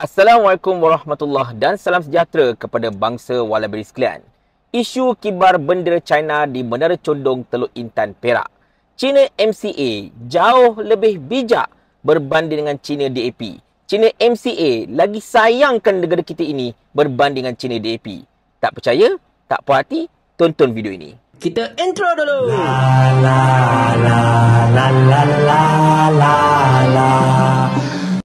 Assalamualaikum warahmatullahi dan salam sejahtera kepada bangsa Walaberi sekalian. Isu kibar bendera China di Menara Condong Teluk Intan Perak. China MCA jauh lebih bijak berbanding dengan China DAP. China MCA lagi sayangkan negara kita ini berbanding dengan China DAP. Tak percaya? Tak puas hati? Tonton video ini. Kita intro dulu. La la la la la la la la.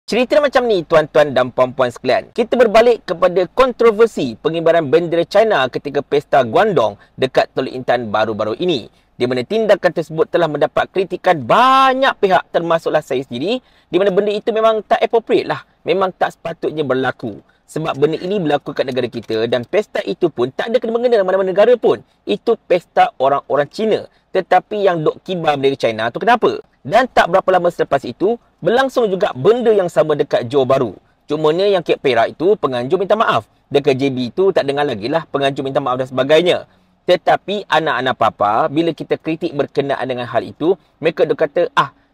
Cerita macam ni tuan-tuan dan puan-puan sekalian. Kita berbalik kepada kontroversi pengibaran bendera China ketika Pesta Guangdong dekat Teluk Intan baru-baru ini. Di mana tindakan tersebut telah mendapat kritikan banyak pihak termasuklah saya sendiri. Di mana benda itu memang tak appropriate lah. Memang tak sepatutnya berlaku. Sebab benda ini berlaku kat negara kita dan pesta itu pun tak ada kena-mengena mana-mana negara pun. Itu pesta orang-orang Cina. Tetapi yang dok kibar bendera China tu kenapa? Dan tak berapa lama selepas itu, berlangsung juga benda yang sama dekat Johor Bahru. Cumanya yang kat Perak itu, penganjur minta maaf. Dekat JB itu, tak dengar lagi lah penganjur minta maaf dan sebagainya. Tetapi anak-anak papa, bila kita kritik berkenaan dengan hal itu, mereka dok kata,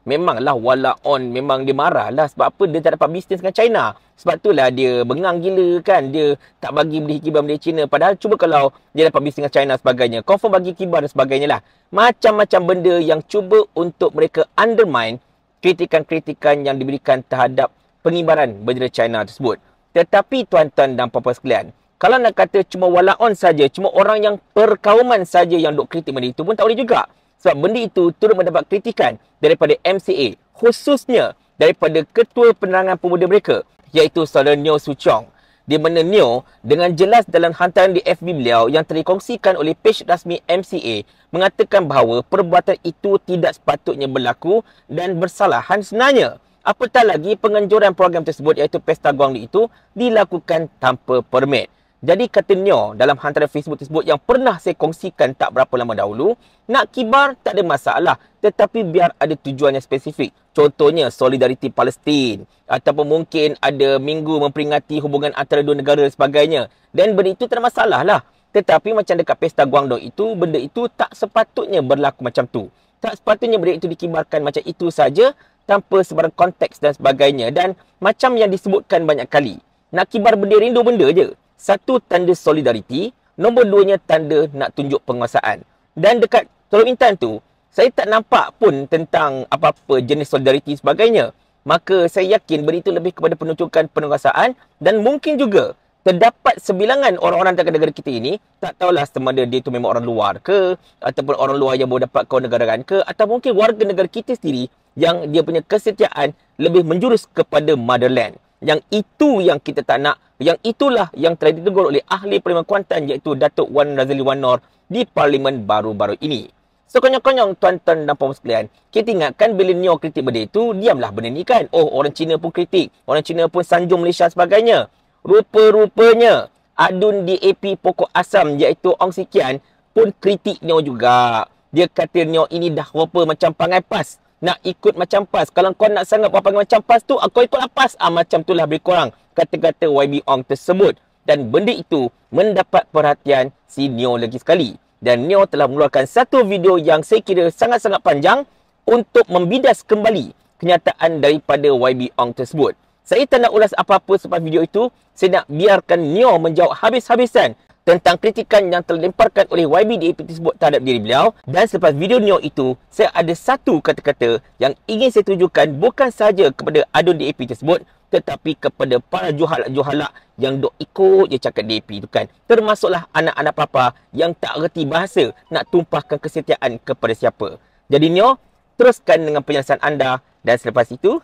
memanglah wala on, memang dia marah lah. Sebab apa? Dia tak dapat bisnes dengan China. Sebab itulah dia bengang gila kan. Dia tak bagi beli kibar bendera China. Padahal cuba kalau dia dapat bisnes dengan China sebagainya, confirm bagi kibar dan sebagainya lah. Macam-macam benda yang cuba untuk mereka undermine kritikan-kritikan yang diberikan terhadap pengibaran bendera China tersebut. Tetapi tuan-tuan dan puan-puan sekalian, kalau nak kata cuma wala on saja, cuma orang yang perkauman saja yang duk kritik benda itu pun tak boleh juga. Sebab benda itu turut mendapat kritikan daripada MCA, khususnya daripada Ketua Penerangan Pemuda mereka, iaitu Saudara Neo Suchong. Di mana Neo dengan jelas dalam hantaran di FB beliau yang dikongsikan oleh page rasmi MCA mengatakan bahawa perbuatan itu tidak sepatutnya berlaku dan bersalahan sebenarnya. Apatah lagi penganjuran program tersebut iaitu Pesta Guangdong itu dilakukan tanpa permit. Jadi kata Neo dalam hantaran Facebook tersebut yang pernah saya kongsikan tak berapa lama dahulu, nak kibar tak ada masalah tetapi biar ada tujuan yang spesifik. Contohnya solidariti Palestin ataupun mungkin ada minggu memperingati hubungan antara dua negara dan sebagainya. Dan benda itu tak ada masalah lah. Tetapi macam dekat Pesta Guangdong itu, benda itu tak sepatutnya berlaku macam tu. Tak sepatutnya benda itu dikibarkan macam itu saja tanpa sebarang konteks dan sebagainya. Dan macam yang disebutkan banyak kali, nak kibar bendera ini dua benda je. Satu, tanda solidariti. Nombor duanya, tanda nak tunjuk penguasaan. Dan dekat Teluk Intan tu, saya tak nampak pun tentang apa-apa jenis solidariti sebagainya. Maka saya yakin benda itu lebih kepada penunjukan penguasaan dan mungkin juga terdapat sebilangan orang-orang dalam negara kita ini, tak tahulah sama ada dia tu memang orang luar ke, ataupun orang luar yang baru dapat kewarganegaraan ke, atau mungkin warga negara kita sendiri yang dia punya kesetiaan lebih menjurus kepada motherland. Yang itu yang kita tak nak. Yang itulah yang telah ditegur oleh ahli Parlimen Kuantan iaitu Datuk Wan Razali Wan Nor di Parlimen baru-baru ini. So konyong-konyong tuan-tuan dan puan sekalian, kita ingatkan bila Neo kritik benda itu, diamlah benda ni kan. Oh, orang Cina pun kritik. Orang Cina pun sanjung Malaysia sebagainya. Rupa-rupanya adun DAP pokok asam iaitu Ong Sikian pun kritik Neo juga. Dia kata Neo ini dah rupa macam pangai pas. Nak ikut macam PAS. Kalau kau nak sangat buat panggil macam PAS tu, kau ikutlah PAS. Macam itulah lebih kurang kata-kata YB Ong tersebut. Dan benda itu mendapat perhatian si Neo lagi sekali. Dan Neo telah mengeluarkan satu video yang saya kira sangat-sangat panjang untuk membidas kembali kenyataan daripada YB Ong tersebut. Saya tak nak ulas apa-apa selepas video itu. Saya nak biarkan Neo menjawab habis-habisan tentang kritikan yang terlemparkan oleh YB DAP tersebut terhadap diri beliau. Dan selepas video Neo itu, saya ada satu kata-kata yang ingin saya tujukan bukan sahaja kepada adun DAP tersebut, tetapi kepada para juhalak-juhalak yang dok ikut je cakap DAP tu kan. Termasuklah anak-anak papa yang tak reti bahasa nak tumpahkan kesetiaan kepada siapa. Jadi Neo, teruskan dengan penjelasan anda. Dan selepas itu,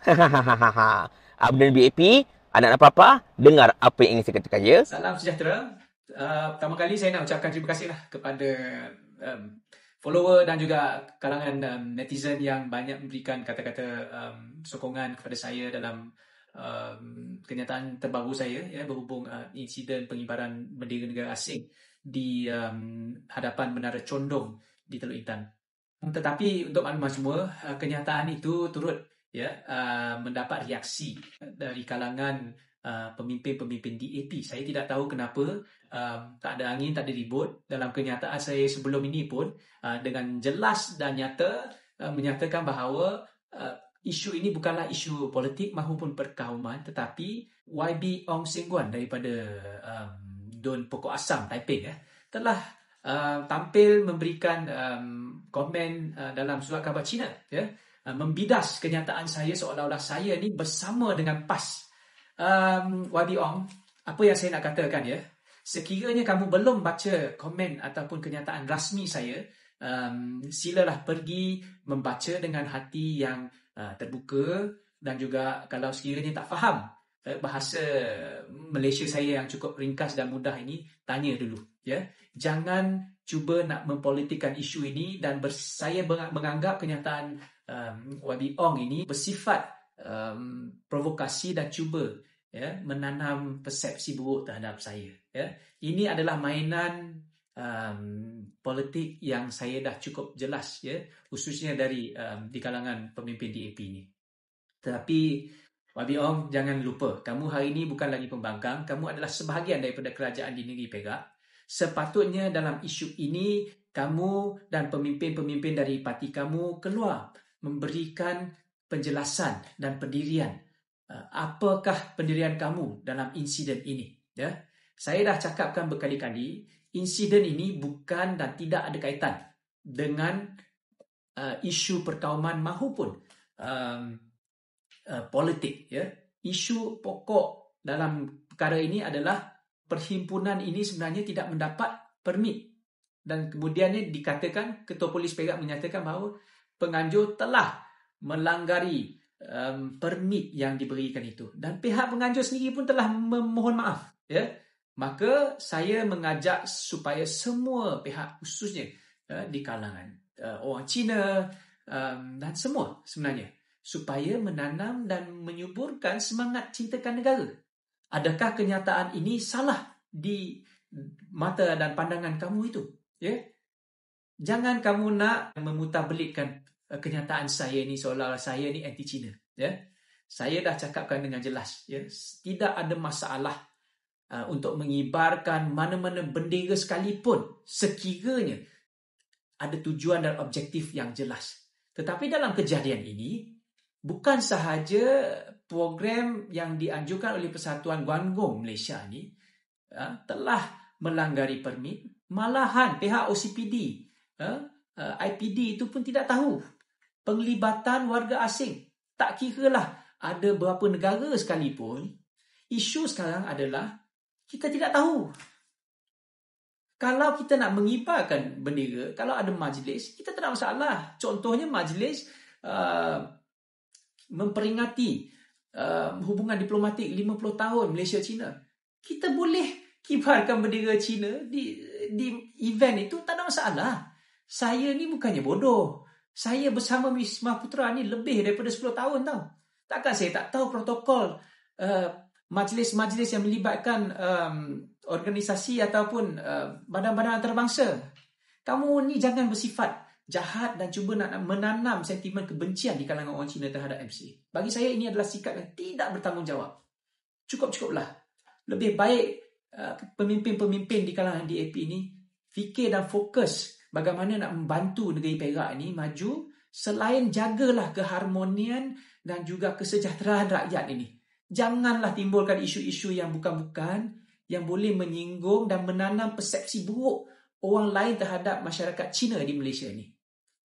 Abdul BAP, anak-anak papa, dengar apa yang ingin saya katakan ya. Salam sejahtera. Pertama kali saya nak ucapkan terima kasih lah kepada follower dan juga kalangan netizen yang banyak memberikan kata-kata sokongan kepada saya dalam kenyataan terbaru saya ya, berhubung insiden pengibaran bendera negara asing di hadapan Menara Condong di Teluk Intan. Tetapi untuk maklumat semua, kenyataan itu turut mendapat reaksi dari kalangan pemimpin-pemimpin DAP. Saya tidak tahu kenapa tak ada angin, tak ada ribut. Dalam kenyataan saya sebelum ini pun dengan jelas dan nyata menyatakan bahawa isu ini bukanlah isu politik maupun perkauman, tetapi YB Ong Seng Guan daripada Dun Pokok Asam Taiping telah tampil memberikan komen dalam surat khabar Cina, membidas kenyataan saya seolah-olah saya ni bersama dengan PAS. YB Ong, apa yang saya nak katakan sekiranya kamu belum baca komen ataupun kenyataan rasmi saya, silalah pergi membaca dengan hati yang terbuka, dan juga kalau sekiranya tak faham bahasa Malaysia saya yang cukup ringkas dan mudah ini, tanya dulu. Jangan cuba nak mempolitikkan isu ini, dan saya menganggap kenyataan YB Ong ini bersifat provokasi dan cuba menanam persepsi buruk terhadap saya. Ini adalah mainan politik yang saya dah cukup jelas, khususnya di kalangan pemimpin DAP ini. Tetapi YB Ong, jangan lupa, kamu hari ini bukan lagi pembangkang, kamu adalah sebahagian daripada kerajaan di negeri Perak. Sepatutnya dalam isu ini kamu dan pemimpin-pemimpin dari parti kamu keluar memberikan penjelasan dan pendirian. Apakah pendirian kamu dalam insiden ini? Saya dah cakapkan berkali-kali, insiden ini bukan dan tidak ada kaitan dengan isu perkauman maupun politik. Isu pokok dalam perkara ini adalah perhimpunan ini sebenarnya tidak mendapat permit, dan kemudiannya dikatakan, Ketua Polis Perak menyatakan bahawa penganjur telah melanggari permit yang diberikan itu, dan pihak penganjur sendiri pun telah memohon maaf. Maka saya mengajak supaya semua pihak, khususnya di kalangan orang Cina dan semua sebenarnya, supaya menanam dan menyuburkan semangat cintakan negara. Adakah kenyataan ini salah di mata dan pandangan kamu itu? Jangan kamu nak memutarbelikkan kenyataan saya ni seolah-olah saya ni anti Cina. Saya dah cakapkan dengan jelas. Tidak ada masalah untuk mengibarkan mana-mana bendera sekalipun sekiranya ada tujuan dan objektif yang jelas. Tetapi dalam kejadian ini, bukan sahaja program yang dianjurkan oleh Persatuan Guangdong Malaysia ni telah melanggari permit, malahan pihak OCPD, IPD itu pun tidak tahu penglibatan warga asing. Tak kiralah ada berapa negara sekalipun, isu sekarang adalah kita tidak tahu. Kalau kita nak mengibarkan bendera, kalau ada majlis, kita tak ada masalah. Contohnya majlis memperingati hubungan diplomatik 50 tahun Malaysia-China. Kita boleh kibarkan bendera China di event itu, tak ada masalah. Saya ni bukannya bodoh. Saya bersama Wisma Putra ni lebih daripada 10 tahun tau. Takkan saya tak tahu protokol majlis-majlis yang melibatkan organisasi ataupun badan-badan antarabangsa. Kamu ni jangan bersifat jahat dan cuba nak menanam sentimen kebencian di kalangan orang Cina terhadap MC. Bagi saya ini adalah sikap yang tidak bertanggungjawab. Cukup-cukuplah. Lebih baik pemimpin-pemimpin di kalangan DAP ini fikir dan fokus bagaimana nak membantu negeri Perak ini maju, selain jagalah keharmonian dan juga kesejahteraan rakyat ini. Janganlah timbulkan isu-isu yang bukan-bukan, yang boleh menyinggung dan menanam persepsi buruk orang lain terhadap masyarakat Cina di Malaysia ini.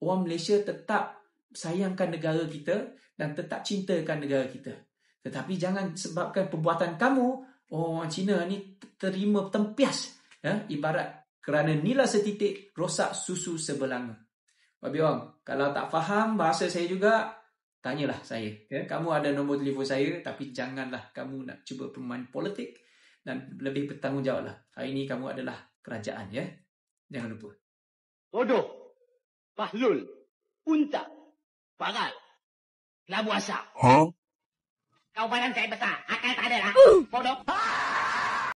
Orang Malaysia tetap sayangkan negara kita dan tetap cintakan negara kita. Tetapi jangan sebabkan perbuatan kamu, orang Cina ni terima tempias, ibarat kerana nila setitik rosak susu sebelanga. YB Ong, kalau tak faham bahasa saya juga, tanyalah saya. Kamu ada nombor telefon saya, tapi janganlah kamu nak cuba bermain politik dan lebih bertanggungjawablah. Hari ini kamu adalah kerajaan, Jangan lupa. Bodoh, Bahlul, Unta, Baral, Labu Asap. Kau badan saya besar, akal tak ada lah. Bodoh.